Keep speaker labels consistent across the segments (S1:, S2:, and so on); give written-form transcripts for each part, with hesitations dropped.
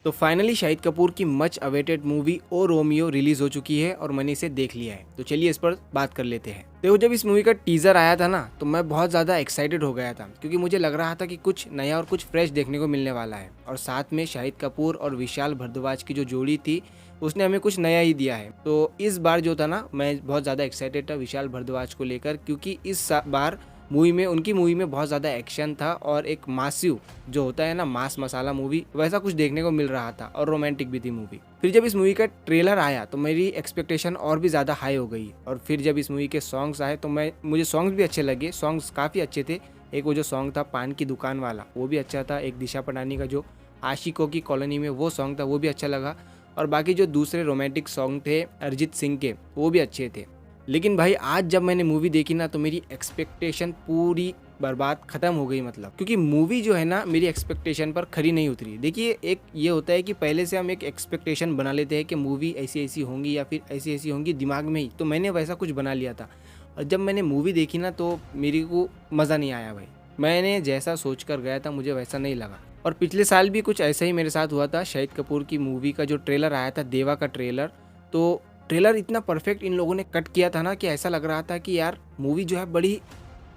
S1: तो फाइनली शाहिद कपूर की much awaited movie ओ Romeo release हो चुकी है और मैंने इसे देख लिया है। तो चलिए इस पर बात कर लेते हैं। देखो, जब इस मूवी का टीजर आया था ना, तो मैं बहुत ज़्यादा एक्साइटेड हो गया था, क्योंकि मुझे लग रहा था कि कुछ नया और कुछ फ्रेश देखने को मिलने वाला है। और साथ में शाहिद कपूर और विशाल भारद्वाज की जो जोड़ी थी, उसने हमें कुछ नया ही दिया है। तो इस बार जो था ना, मैं बहुत ज़्यादा एक्साइटेड था विशाल भारद्वाज को लेकर, क्योंकि इस बार उनकी मूवी में बहुत ज़्यादा एक्शन था और एक मासिव जो होता है ना, मास मसाला मूवी, वैसा कुछ देखने को मिल रहा था और रोमांटिक भी थी मूवी। फिर जब इस मूवी का ट्रेलर आया तो मेरी एक्सपेक्टेशन और भी ज़्यादा हाई हो गई। और फिर जब इस मूवी के सॉन्ग्स आए तो मुझे सॉन्ग्स भी अच्छे लगे, सॉन्ग्स काफ़ी अच्छे थे। एक वो जो सॉन्ग था पान की दुकान वाला, वो भी अच्छा था। एक दिशा पटानी का जो आशिकों की कॉलोनी में वो सॉन्ग था, वो भी अच्छा लगा। और बाकी जो दूसरे रोमांटिक सॉन्ग थे अरिजीत सिंह के, वो भी अच्छे थे। लेकिन भाई आज जब मैंने मूवी देखी ना, तो मेरी एक्सपेक्टेशन पूरी बर्बाद ख़त्म हो गई। मतलब क्योंकि मूवी जो है ना, मेरी एक्सपेक्टेशन पर खरी नहीं उतरी। देखिए, एक ये होता है कि पहले से हम एक एक्सपेक्टेशन बना लेते हैं कि मूवी ऐसी ऐसी होंगी या फिर ऐसी ऐसी होंगी दिमाग में ही। तो मैंने वैसा कुछ बना लिया था, और जब मैंने मूवी देखी ना, तो मेरे को मज़ा नहीं आया भाई। मैंने जैसा सोच कर गया था, मुझे वैसा नहीं लगा। और पिछले साल भी कुछ ऐसा ही मेरे साथ हुआ था। शाहिद कपूर की मूवी का जो ट्रेलर आया था, देवा का ट्रेलर, तो ट्रेलर इतना परफेक्ट इन लोगों ने कट किया था ना, कि ऐसा लग रहा था कि यार मूवी जो है बड़ी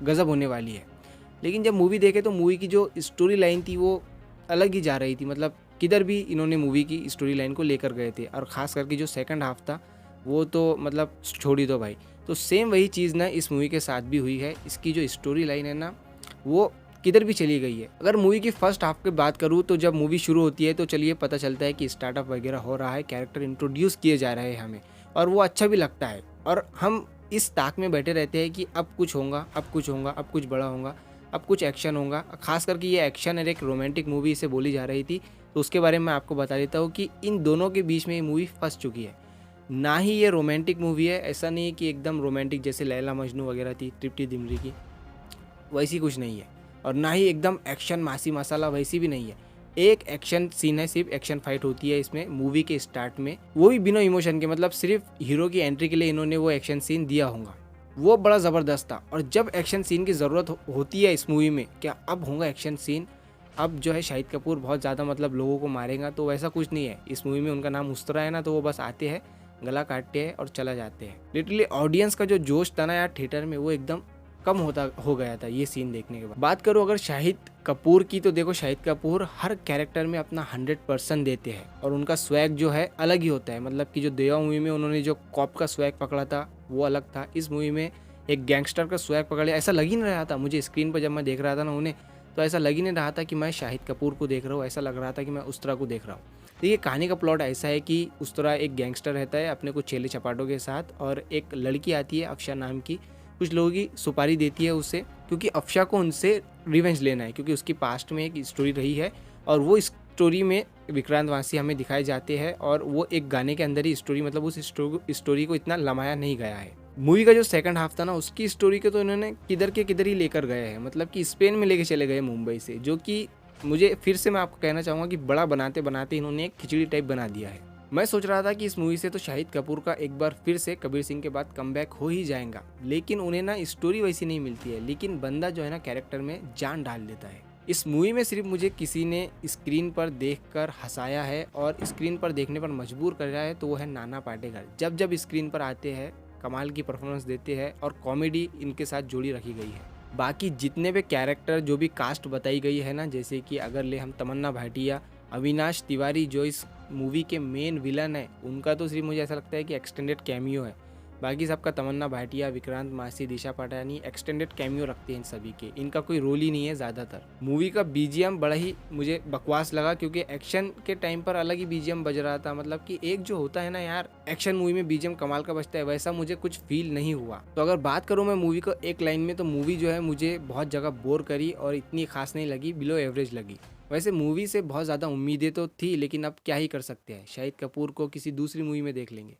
S1: गज़ब होने वाली है। लेकिन जब मूवी देखे तो मूवी की जो स्टोरी लाइन थी वो अलग ही जा रही थी। मतलब किधर भी इन्होंने मूवी की स्टोरी लाइन को लेकर गए थे, और ख़ास करके जो सेकंड हाफ था वो तो मतलब छोड़ ही दो भाई। तो सेम वही चीज़ ना इस मूवी के साथ भी हुई है। इसकी जो स्टोरी लाइन है ना, वो किधर भी चली गई है। अगर मूवी की फर्स्ट हाफ की बात करूँ, तो जब मूवी शुरू होती है तो चलिए पता चलता है कि स्टार्टअप वगैरह हो रहा है, कैरेक्टर इंट्रोड्यूस किए जा रहे हैं हमें, और वो अच्छा भी लगता है। और हम इस ताक में बैठे रहते हैं कि अब कुछ होगा, अब कुछ होगा, अब कुछ बड़ा होगा, अब कुछ एक्शन होगा। खास करके ये एक्शन है, एक रोमांटिक मूवी इसे बोली जा रही थी। तो उसके बारे में आपको बता देता हूँ कि इन दोनों के बीच में ये मूवी फंस चुकी है। ना ही ये रोमांटिक मूवी है, ऐसा नहीं है कि एकदम रोमांटिक जैसे लैला मजनू वगैरह थी तृप्ति डिमरी की, वैसी कुछ नहीं है। और ना ही एकदम एक्शन मासी मसाला वैसी भी नहीं है। एक एक्शन सीन है, सिर्फ एक्शन फाइट होती है इसमें मूवी के स्टार्ट में, वो भी बिना इमोशन के। मतलब सिर्फ हीरो की एंट्री के लिए इन्होंने वो एक्शन सीन दिया होगा, वो बड़ा ज़बरदस्त था। और जब एक्शन सीन की ज़रूरत होती है इस मूवी में, क्या अब होगा एक्शन सीन, अब जो है शाहिद कपूर बहुत ज़्यादा मतलब लोगों को मारेगा, तो वैसा कुछ नहीं है। इस मूवी में उनका नाम उस्तरा है ना, तो वो बस आते हैं, गला काटते हैं और चला जाते हैं। लिटरली ऑडियंस का जो जोश था ना यार थिएटर में, वो एकदम कम हो गया था ये सीन देखने के बाद। बात करूँ अगर शाहिद कपूर की, तो देखो शाहिद कपूर हर कैरेक्टर में अपना 100% देते हैं, और उनका स्वैग जो है अलग ही होता है। मतलब कि जो देवा मूवी में उन्होंने जो कॉप का स्वैग पकड़ा था वो अलग था, इस मूवी में एक गैंगस्टर का स्वैग पकड़ लिया। ऐसा लग ही नहीं रहा था मुझे स्क्रीन पर, जब मैं देख रहा था ना उन्हें, तो ऐसा लग ही नहीं रहा था कि मैं शाहिद कपूर को देख रहा हूँ, ऐसा लग रहा था कि मैं उस्तरा को देख रहा हूँ। देखिए, कहानी का प्लॉट ऐसा है कि उस्तरा एक गैंगस्टर रहता है अपने कुछ छेले चपाटों के साथ, और एक लड़की आती है अफशा नाम की, कुछ लोगों की सुपारी देती है उसे, क्योंकि अफशा को उनसे रिवेंज लेना है, क्योंकि उसकी पास्ट में एक स्टोरी रही है। और वो स्टोरी में विक्रांत वासी हमें दिखाए जाते हैं, और वो एक गाने के अंदर ही स्टोरी, मतलब उस स्टोरी को इतना लमाया नहीं गया है। मूवी का जो सेकंड हाफ था ना, उसकी स्टोरी को तो इन्होंने किधर के किधर ही लेकर गए हैं। मतलब कि स्पेन में लेके चले गए मुंबई से, जो कि मुझे फिर से मैं आपको कहना चाहूँगा कि बड़ा बनाते बनाते इन्होंने एक खिचड़ी टाइप बना दिया है। मैं सोच रहा था कि इस मूवी से तो शाहिद कपूर का एक बार फिर से कबीर सिंह के बाद कमबैक हो ही जाएगा, लेकिन उन्हें ना स्टोरी वैसी नहीं मिलती है। लेकिन बंदा जो है ना कैरेक्टर में जान डाल देता है। इस मूवी में सिर्फ मुझे किसी ने स्क्रीन पर देखकर हंसाया है और स्क्रीन पर देखने पर मजबूर कर रहा है, तो वो है नाना पाटेकर। जब जब स्क्रीन पर आते हैं कमाल की परफॉर्मेंस देते हैं, और कॉमेडी इनके साथ जोड़ी रखी गई है। बाकी जितने भी कैरेक्टर जो भी कास्ट बताई गई है ना, जैसे कि अगर ले हम तमन्ना भाटिया, अविनाश तिवारी जो इस मूवी के मेन विलन है, उनका तो सिर्फ मुझे ऐसा लगता है कि एक्सटेंडेड कैमियो है। बाकी सबका तमन्ना भाटिया, विक्रांत मासी, दिशा पटानी एक्सटेंडेड कैमियो रखते हैं इन सभी के, इनका कोई रोल ही नहीं है ज़्यादातर। मूवी का बीजीएम बड़ा ही मुझे बकवास लगा, क्योंकि एक्शन के टाइम पर अलग ही बीजीएम बज रहा था। मतलब कि एक जो होता है ना यार, एक्शन मूवी में बीजीएम कमाल का बजता है, वैसा मुझे कुछ फील नहीं हुआ। तो अगर बात करूँ मैं मूवी को एक लाइन में, तो मूवी जो है मुझे बहुत जगह बोर करी और इतनी खास नहीं लगी, बिलो एवरेज लगी। वैसे मूवी से बहुत ज़्यादा उम्मीदें तो थी, लेकिन अब क्या ही कर सकते हैं, शाहिद कपूर को किसी दूसरी मूवी में देख लेंगे।